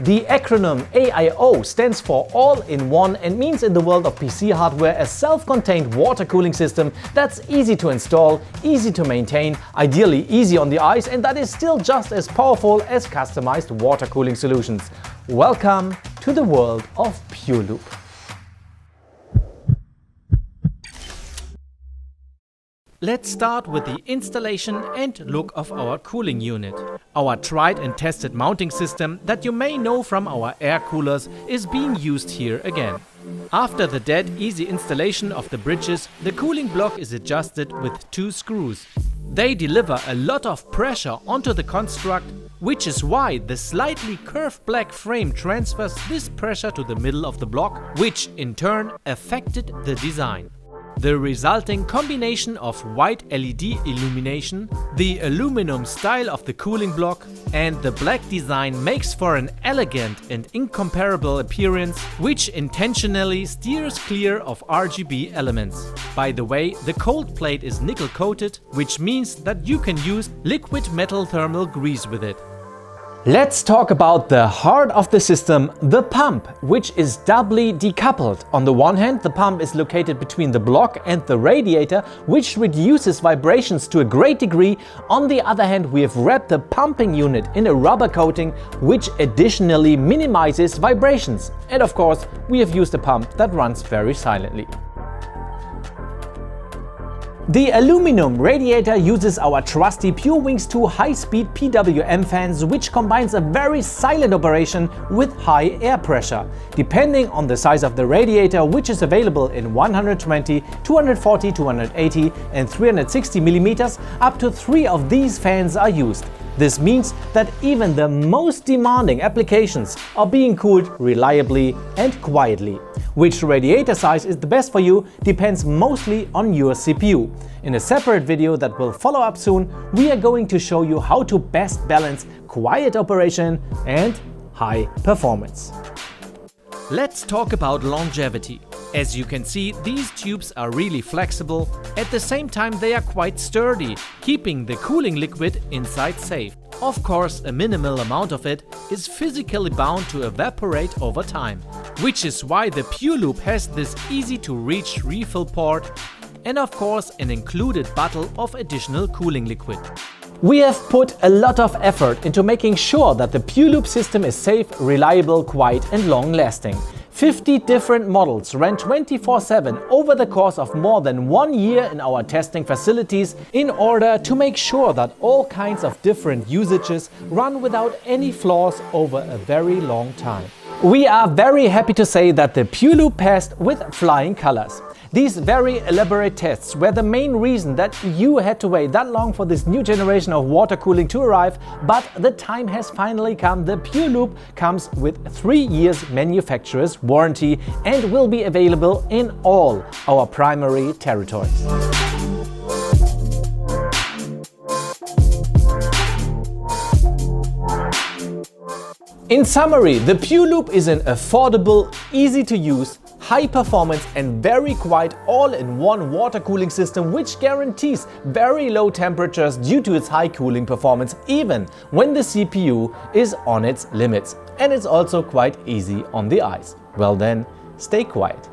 The acronym AIO stands for All-in-One and means in the world of PC hardware a self-contained water cooling system that's easy to install, easy to maintain, ideally easy on the eyes, and that is still just as powerful as customized water cooling solutions. Welcome to the world of PureLoop. Let's start with the installation and look of our cooling unit. Our tried and tested mounting system that you may know from our air coolers is being used here again. After the dead easy installation of the bridges, the cooling block is adjusted with 2 screws. They deliver a lot of pressure onto the construct, which is why the slightly curved black frame transfers this pressure to the middle of the block, which in turn affected the design. The resulting combination of white LED illumination, the aluminum style of the cooling block and the black design makes for an elegant and incomparable appearance, which intentionally steers clear of RGB elements. By the way, the cold plate is nickel coated, which means that you can use liquid metal thermal grease with it. Let's talk about the heart of the system, the pump, which is doubly decoupled. On the one hand, the pump is located between the block and the radiator, which reduces vibrations to a great degree. On the other hand, we have wrapped the pumping unit in a rubber coating, which additionally minimizes vibrations. And of course, we have used a pump that runs very silently. The aluminum radiator uses our trusty PureWings 2 high-speed PWM fans, which combines a very silent operation with high air pressure. Depending on the size of the radiator, which is available in 120, 240, 280 and 360 mm, up to 3 of these fans are used. This means that even the most demanding applications are being cooled reliably and quietly. Which radiator size is the best for you depends mostly on your CPU. In a separate video that will follow up soon, we are going to show you how to best balance quiet operation and high performance. Let's talk about longevity. As you can see, these tubes are really flexible. At the same time, they are quite sturdy, keeping the cooling liquid inside safe. Of course, a minimal amount of it is physically bound to evaporate over time, which is why the PureLoop has this easy-to-reach refill port and of course an included bottle of additional cooling liquid. We have put a lot of effort into making sure that the PureLoop system is safe, reliable, quiet and long-lasting. 50 different models ran 24/7 over the course of more than 1 year in our testing facilities in order to make sure that all kinds of different usages run without any flaws over a very long time. We are very happy to say that the PureLoop passed with flying colors. These very elaborate tests were the main reason that you had to wait that long for this new generation of water cooling to arrive, but the time has finally come. The PureLoop comes with 3 years manufacturer's warranty and will be available in all our primary territories. In summary, the PureLoop is an affordable, easy to use, high performance and very quiet all-in-one water cooling system which guarantees very low temperatures due to its high cooling performance even when the CPU is on its limits. And it's also quite easy on the eyes. Well then, stay quiet.